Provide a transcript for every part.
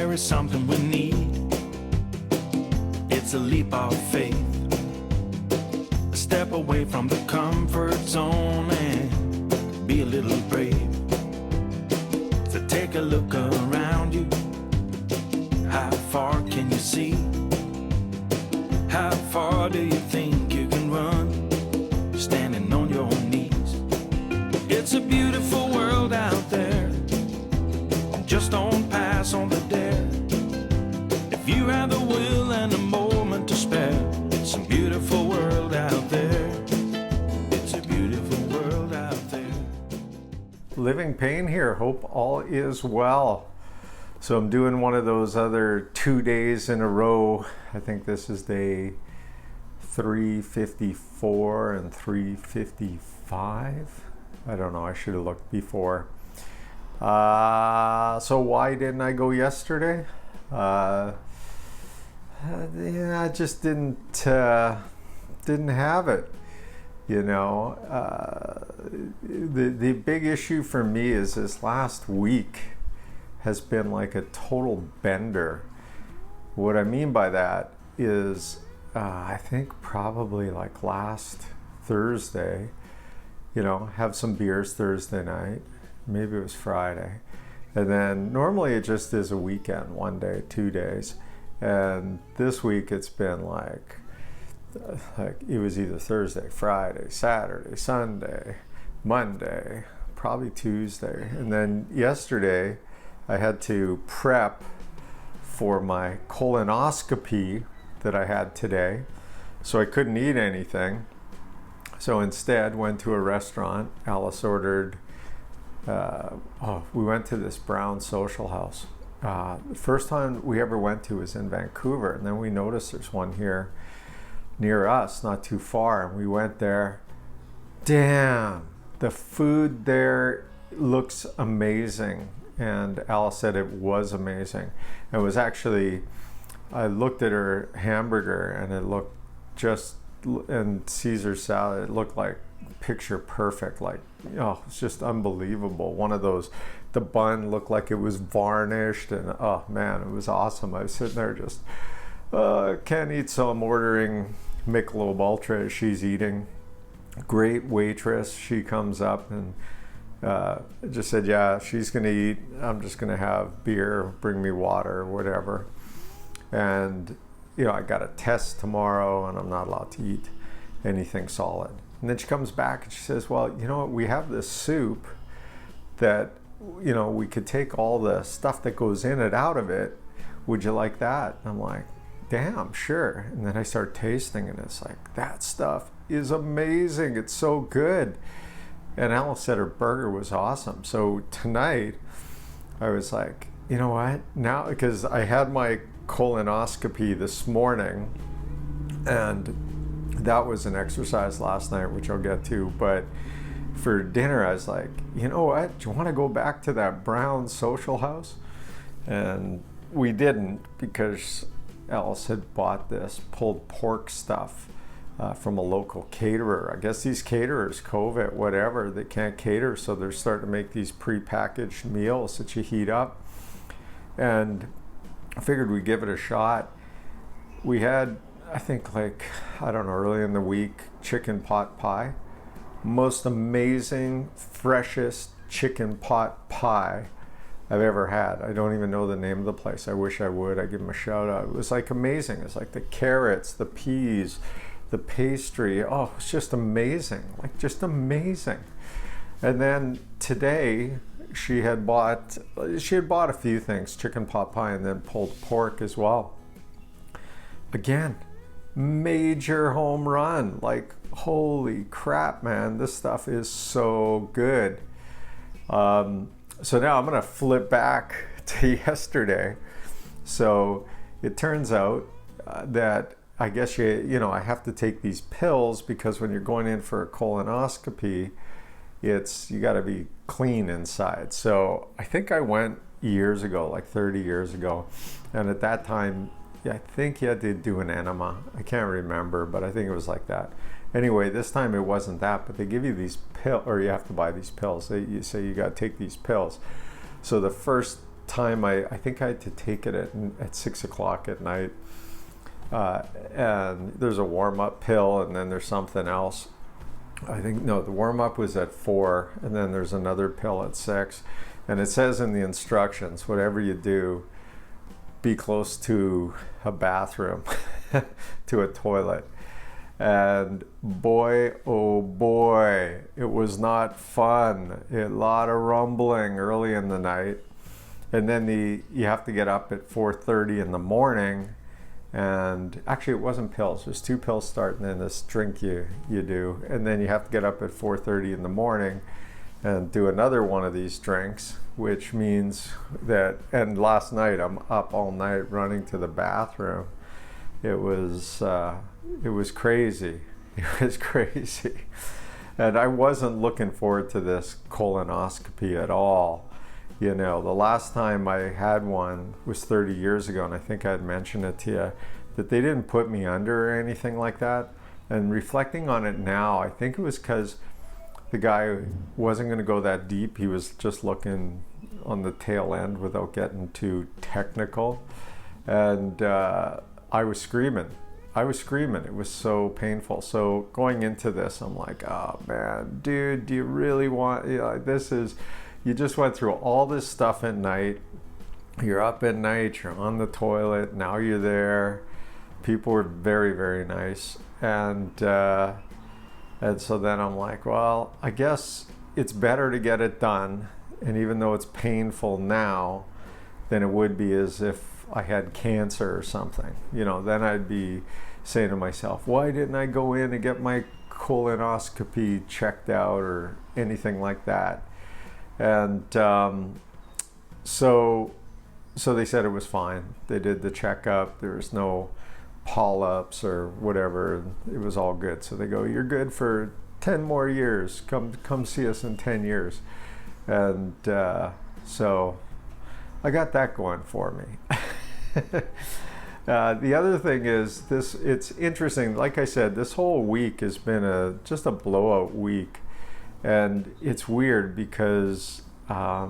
there is something we need. It's a leap of faith, a step away from the comfort zone and be a little brave. So take a look around you. How far can you see? How far do you think you can run, standing on your knees? It's a beautiful world out there, just don't pass on the dare. If you have the will and a moment to spare, it's a beautiful world out there. It's a beautiful world out there. Living Pain here, hope all is well. So I'm doing one of those other 2 days in a row. I think this is day 354 and 355. I don't know, I should have looked before. So why didn't I go yesterday? Yeah, I just didn't have it. You know, the big issue for me is this last week has been like a total bender. What I mean by that is I think probably like last Thursday, you know, have some beers Thursday night, maybe it was Friday, and then normally it just is a weekend, 1 day, 2 days, and this week it's been like it was either Thursday, Friday, Saturday, Sunday, Monday, probably Tuesday, and then yesterday I had to prep for my colonoscopy that I had today, so I couldn't eat anything. So instead went to a restaurant. Alice ordered, we went to this brown social house. The first time we ever went to was in Vancouver, and then we noticed there's one here near us, not too far, and we went there. Damn, the food there looks amazing. And Alice said it was amazing. It was actually, I looked at her hamburger and it looked just, and Caesar salad, it looked like picture perfect. Like, oh, it's just unbelievable. One of those, the bun looked like it was varnished, and oh man, it was awesome. I was sitting there just, can't eat, so I'm ordering Michelob Ultra as she's eating. Great waitress, she comes up and just said, yeah, she's gonna eat, I'm just gonna have beer, bring me water, whatever. And you know, I got a test tomorrow and I'm not allowed to eat anything solid. And then she comes back and she says, well, you know what, we have this soup that, you know, we could take all the stuff that goes in it out of it. Would you like that? And I'm like, damn, sure. And then I start tasting and it's like, that stuff is amazing. It's so good. And Alice said her burger was awesome. So tonight I was like, you know what, now, because I had my colonoscopy this morning and that was an exercise last night, which I'll get to, but for dinner I was like, you know what, do you want to go back to that brown social house? And we didn't, because Alice had bought this pulled pork stuff from a local caterer. I guess these caterers, COVID, whatever, they can't cater, so they're starting to make these pre-packaged meals that you heat up. And I figured we'd give it a shot. We had, I think, like, I don't know, early in the week, chicken pot pie. Most amazing, freshest chicken pot pie I've ever had. I don't even know the name of the place. I wish I would. I'd give them a shout out. It was like amazing. It's like the carrots, the peas, the pastry. Oh, it's just amazing. Like, just amazing. And then today she had bought a few things, chicken pot pie and then pulled pork as well. Again, major home run. Like, holy crap, man, this stuff is so good. So now I'm gonna flip back to yesterday. So it turns out that I guess you know, I have to take these pills because when you're going in for a colonoscopy, you got to be clean inside. So I think I went years ago, like 30 years ago, and at that time, yeah, I think you had to do an enema. I can't remember, but I think it was like that. Anyway, this time it wasn't that, but they give you these pills, or you have to buy these pills. You say you got to take these pills. So the first time I think I had to take it at 6 o'clock at night. And there's a warm-up pill, and then there's something else. I think, no, the warm-up was at 4, and then there's another pill at 6. And it says in the instructions, whatever you do, be close to a bathroom, to a toilet. And boy, oh boy, it was not fun. A lot of rumbling early in the night. And then you have to get up at 4:30 in the morning. And actually it wasn't pills. There's 2 pills starting, and then this drink you do. And then you have to get up at 4:30 in the morning and do another one of these drinks, which means that, and last night I'm up all night running to the bathroom. It was crazy. It was crazy. And I wasn't looking forward to this colonoscopy at all. You know, the last time I had one was 30 years ago, and I think I'd mentioned it to you, that they didn't put me under or anything like that. And reflecting on it now, I think it was because the guy wasn't going to go that deep. He was just looking on the tail end without getting too technical. And I was screaming. It was so painful. So going into this, I'm like, oh man, dude, do you really want, you just went through all this stuff at night. You're up at night, you're on the toilet, now you're there. People were very, very nice. And so then I'm like, well, I guess it's better to get it done. And even though it's painful now, than it would be as if I had cancer or something. You know, then I'd be saying to myself, why didn't I go in and get my colonoscopy checked out or anything like that? And so they said it was fine. They did the checkup. There was no polyps or whatever. It was all good. So they go, you're good for 10 more years. Come see us in 10 years. And so I got that going for me. The other thing is it's interesting. Like I said, this whole week has been just a blowout week. And it's weird because, I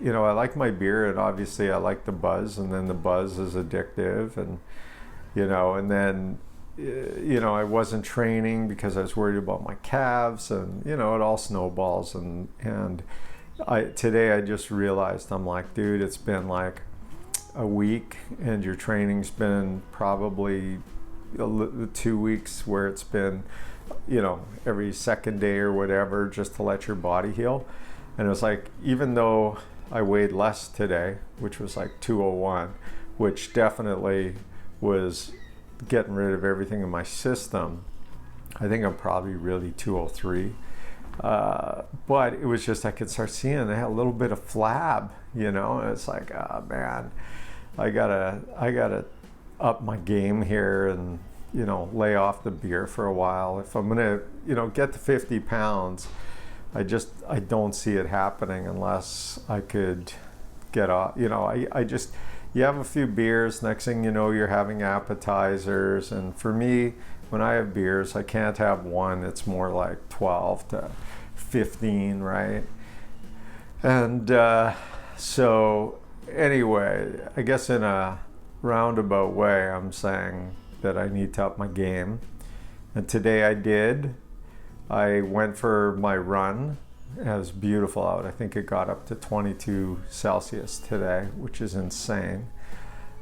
like my beer, and obviously I like the buzz, and then the buzz is addictive, and, and then, I wasn't training because I was worried about my calves, and, it all snowballs. And today I just realized, I'm like, dude, it's been like a week, and your training's been probably 2 weeks where it's been, every second day or whatever, just to let your body heal. And it was like, even though I weighed less today, which was like 201, which definitely was getting rid of everything in my system, I think I'm probably really 203. But it was just, I could start seeing I had a little bit of flab, and it's like, oh man, I gotta up my game here and, lay off the beer for a while. If I'm gonna, get to 50 pounds, I don't see it happening unless I could get off. You have a few beers, next thing you know, you're having appetizers. And for me, when I have beers, I can't have one. It's more like 12 to 15, right? And so anyway, I guess in a roundabout way, I'm saying that I need to up my game. And today I did. I went for my run. It was beautiful out. I think it got up to 22 Celsius today, which is insane.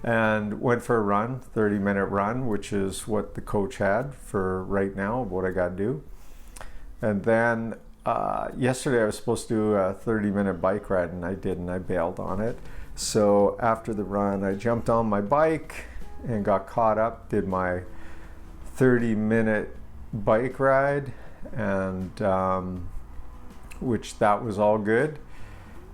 And went for a run, 30-minute run, which is what the coach had for right now, what I got to do. And then yesterday I was supposed to do a 30-minute bike ride, and I didn't. I bailed on it. So after the run, I jumped on my bike and got caught up, did my 30-minute bike ride, and which that was all good,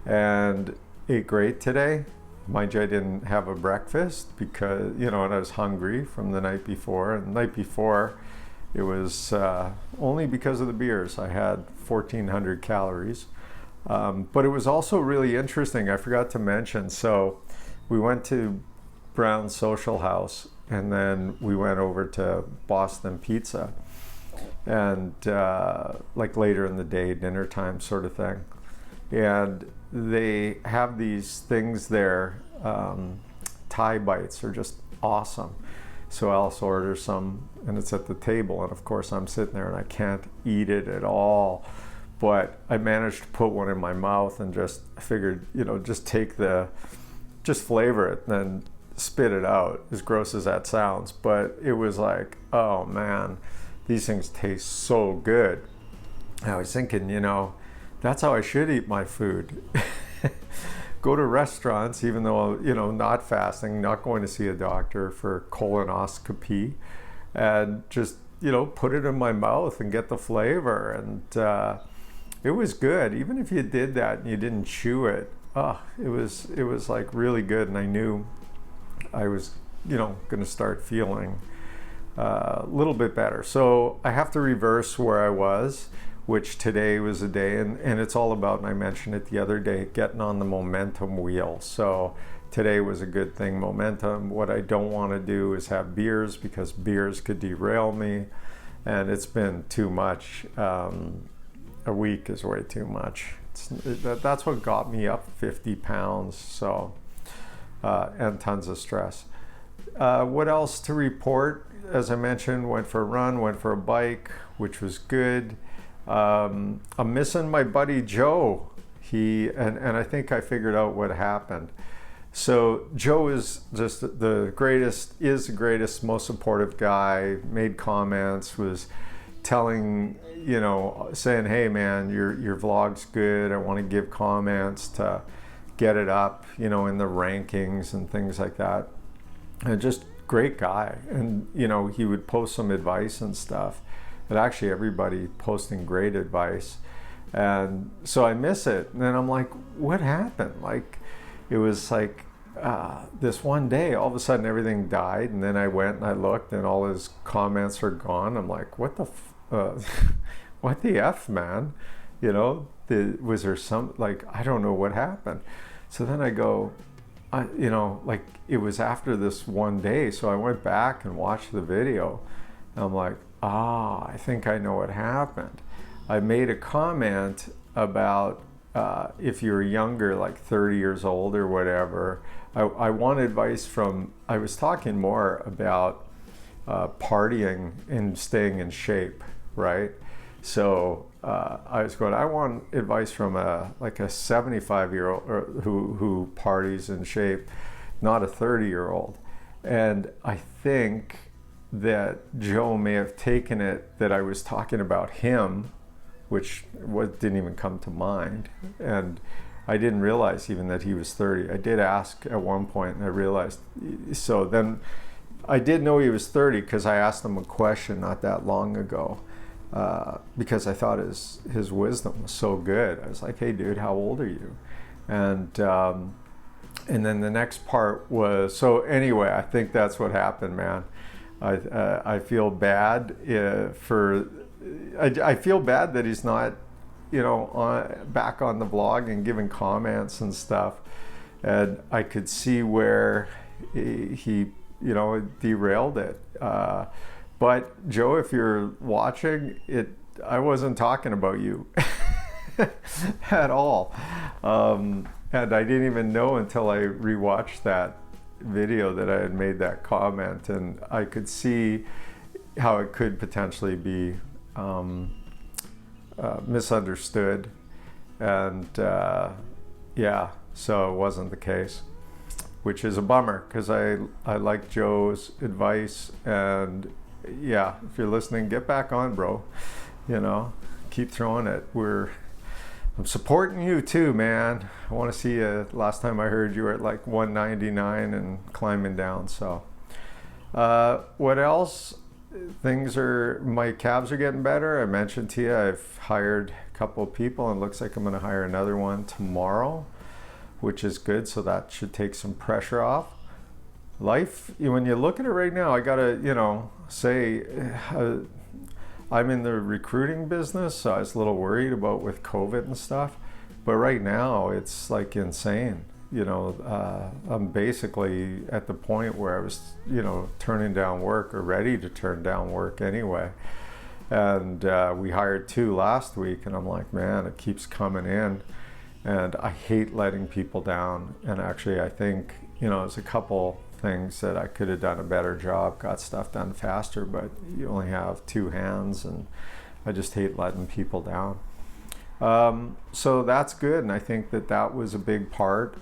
and ate great today. Mind you, I didn't have a breakfast because, and I was hungry from the night before. And the night before, it was only because of the beers. I had 1,400 calories. But it was also really interesting. I forgot to mention. So we went to Brown's Social House, and then we went over to Boston Pizza. And like later in the day, dinner time sort of thing. and they have these things there. Thai bites are just awesome. So I also order some, and it's at the table, and of course I'm sitting there and I can't eat it at all. But I managed to put one in my mouth and just figured, just flavor it and then spit it out, as gross as that sounds. But it was like, oh man, these things taste so good. I was thinking, that's how I should eat my food. Go to restaurants, even though, not fasting, not going to see a doctor for colonoscopy, and just, put it in my mouth and get the flavor. And it was good. Even if you did that and you didn't chew it, it was like really good. And I knew I was, going to start feeling a little bit better. So I have to reverse where I was, which today was a day, and it's all about, and I mentioned it the other day, getting on the momentum wheel. So today was a good thing, momentum. What I don't want to do is have beers, because beers could derail me, and it's been too much. A week is way too much. That's what got me up 50 pounds, so, and tons of stress. What else to report? As I mentioned, went for a run, went for a bike, which was good. I'm missing my buddy Joe. And I think I figured out what happened. So Joe is just the greatest, most supportive guy, made comments, was telling, saying, hey man, your vlog's good. I want to give comments to get it up, in the rankings and things like that. And just great guy. And, he would post some advice and stuff. But actually everybody posting great advice. And so I miss it. And then I'm like, what happened? Like, it was like this one day, all of a sudden everything died. And then I went and I looked and all his comments are gone. I'm like, what the F, man? Was there some, like, I don't know what happened. So then I go, like, it was after this one day. So I went back and watched the video. And I'm like, I think I know what happened. I made a comment about if you're younger, like 30 years old or whatever, I want advice from, I was talking more about partying and staying in shape, right? So I was going, I want advice from a 75-year-old who parties in shape, not a 30-year-old. And I think that Joe may have taken it that I was talking about him, which didn't even come to mind. And I didn't realize even that he was 30. I did ask at one point and I realized. So then I did know he was 30 because I asked him a question not that long ago, because I thought his wisdom was so good. I was like, hey dude, how old are you? And then the next part was, so anyway, I think that's what happened, man. I feel bad I feel bad that he's not, back on the vlog and giving comments and stuff. And I could see where he derailed it. But Joe, if you're watching it, I wasn't talking about you at all. And I didn't even know until I rewatched that video that I had made that comment, and I could see how it could potentially be misunderstood, and so it wasn't the case, which is a bummer because I like Joe's advice. And yeah, if you're listening, get back on, bro. Keep throwing it. I'm supporting you too, man. I want to see you. Last time I heard you were at like 199 and climbing down. So what else? My calves are getting better. I mentioned to you I've hired a couple of people, and it looks like I'm going to hire another one tomorrow, which is good. So that should take some pressure off. Life, when you look at it right now, I gotta say I'm in the recruiting business, so I was a little worried about with COVID and stuff. But right now, it's like insane. I'm basically at the point where I was, turning down work or ready to turn down work anyway. And we hired 2 last week, and I'm like, man, it keeps coming in. and I hate letting people down. And actually, I think, there's a couple things that I could have done a better job, got stuff done faster, but you only have two hands, and I just hate letting people down. So that's good, and I think that was a big part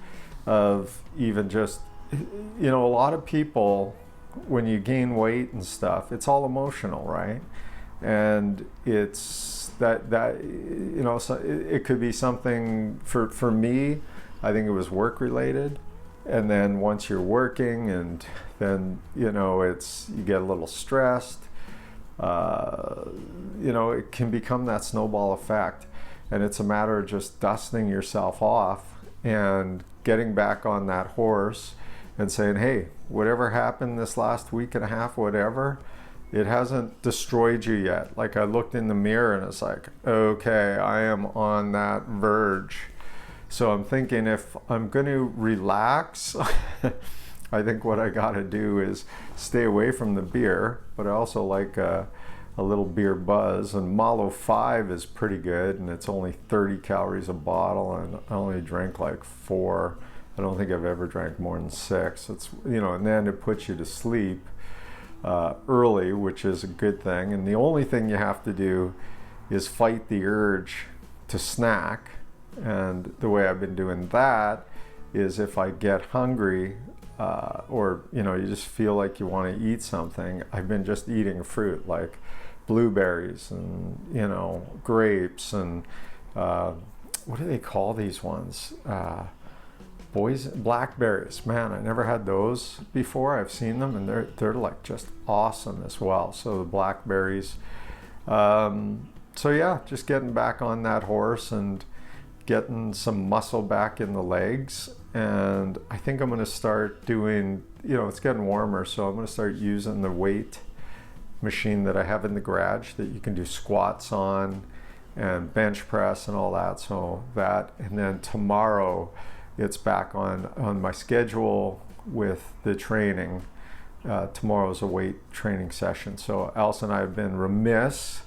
of even just, a lot of people, when you gain weight and stuff, it's all emotional, right? And it's that so it could be something for me. I think it was work related, and then once you're working, and then it's, you get a little stressed. It can become that snowball effect, and it's a matter of just dusting yourself off and getting back on that horse and saying, hey, whatever happened this last week and a half, whatever, it hasn't destroyed you yet. Like, I looked in the mirror and it's like, okay, I am on that verge. So I'm thinking, if I'm going to relax, I think what I got to do is stay away from the beer, but I also like a little beer buzz, and Malo 5 is pretty good, and it's only 30 calories a bottle, and I only drink like 4. I don't think I've ever drank more than 6. It's, and then it puts you to sleep early, which is a good thing. And the only thing you have to do is fight the urge to snack. And the way I've been doing that is, if I get hungry, or you just feel like you want to eat something, I've been just eating fruit, like blueberries and grapes and what do they call these ones? Blackberries. Man, I never had those before. I've seen them, and they're like just awesome as well. So the blackberries. So yeah, just getting back on that horse and getting some muscle back in the legs. And I think I'm going to start doing, it's getting warmer, so I'm going to start using the weight machine that I have in the garage that you can do squats on and bench press and all that. So that, and then tomorrow it's back on my schedule with the training. Tomorrow's a weight training session. So Alice and I have been remiss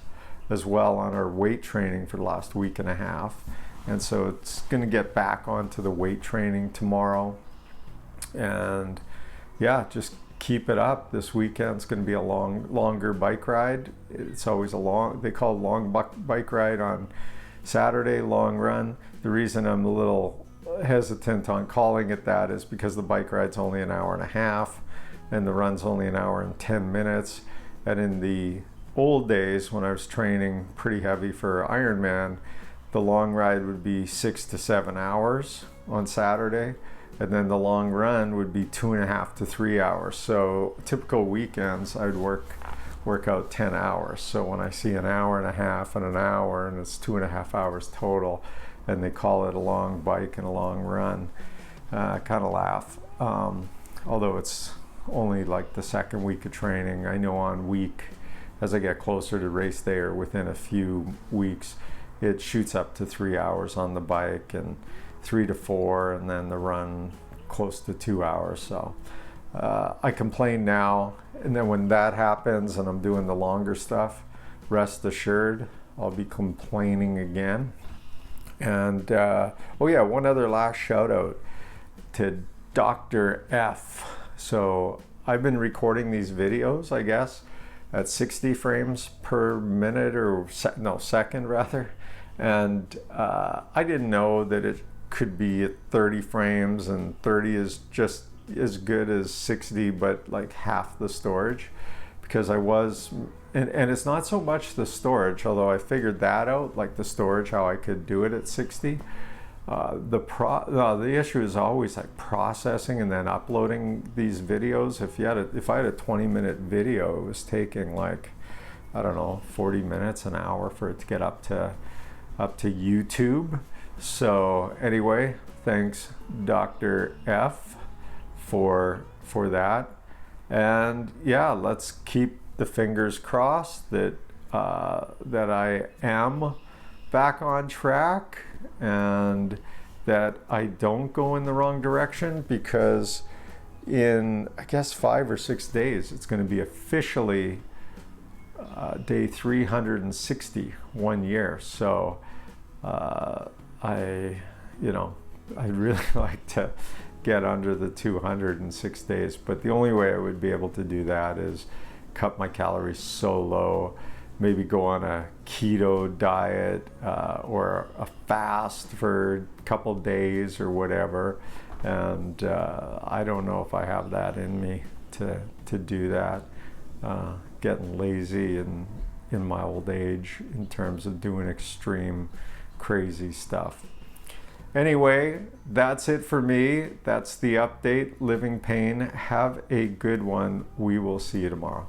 as well on our weight training for the last week and a half. And so it's going to get back onto the weight training tomorrow. And yeah, just keep it up. This weekend's going to be a longer bike ride. It's always they call it long bike ride on Saturday, long run. The reason I'm a little hesitant on calling it that is because the bike ride's only an hour and a half and the run's only an hour and 10 minutes. And in the old days, when I was training pretty heavy for Ironman, the long ride would be 6 to 7 hours on Saturday, and then the long run would be 2.5 to 3 hours. So typical weekends, I'd work out 10 hours. So when I see an hour and a half and an hour, and it's 2.5 hours total, and they call it a long bike and a long run, I kind of laugh. Although it's only like the second week of training. I know as I get closer to race day, or within a few weeks, it shoots up to 3 hours on the bike, and 3 to 4, and then the run close to 2 hours. So I complain now, and then when that happens and I'm doing the longer stuff, rest assured I'll be complaining again. And one other last shout out to Dr. F. So I've been recording these videos, I guess, at 60 frames per minute, or second rather. And I didn't know that it could be at 30 frames, and 30 is just as good as 60, but like half the storage, because and it's not so much the storage, although I figured that out, like the storage, how I could do it at 60. The issue is always like processing and then uploading these videos. If I had a 20-minute video, it was taking like, I don't know, 40 minutes, an hour for it to get up to YouTube. So anyway, thanks Dr. F for that. And yeah, let's keep the fingers crossed that I am back on track, and that I don't go in the wrong direction, because in, I guess, 5 or 6 days, it's going to be officially day 360, 1 year. So you know, I'd really like to get under the 200 in 6 days, but the only way I would be able to do that is cut my calories so low, maybe go on a keto diet or a fast for a couple days or whatever. And I don't know if I have that in me to do that. Getting lazy in my old age in terms of doing extreme crazy stuff. Anyway, that's it for me. That's the update. Living Pain. Have a good one. We will see you tomorrow.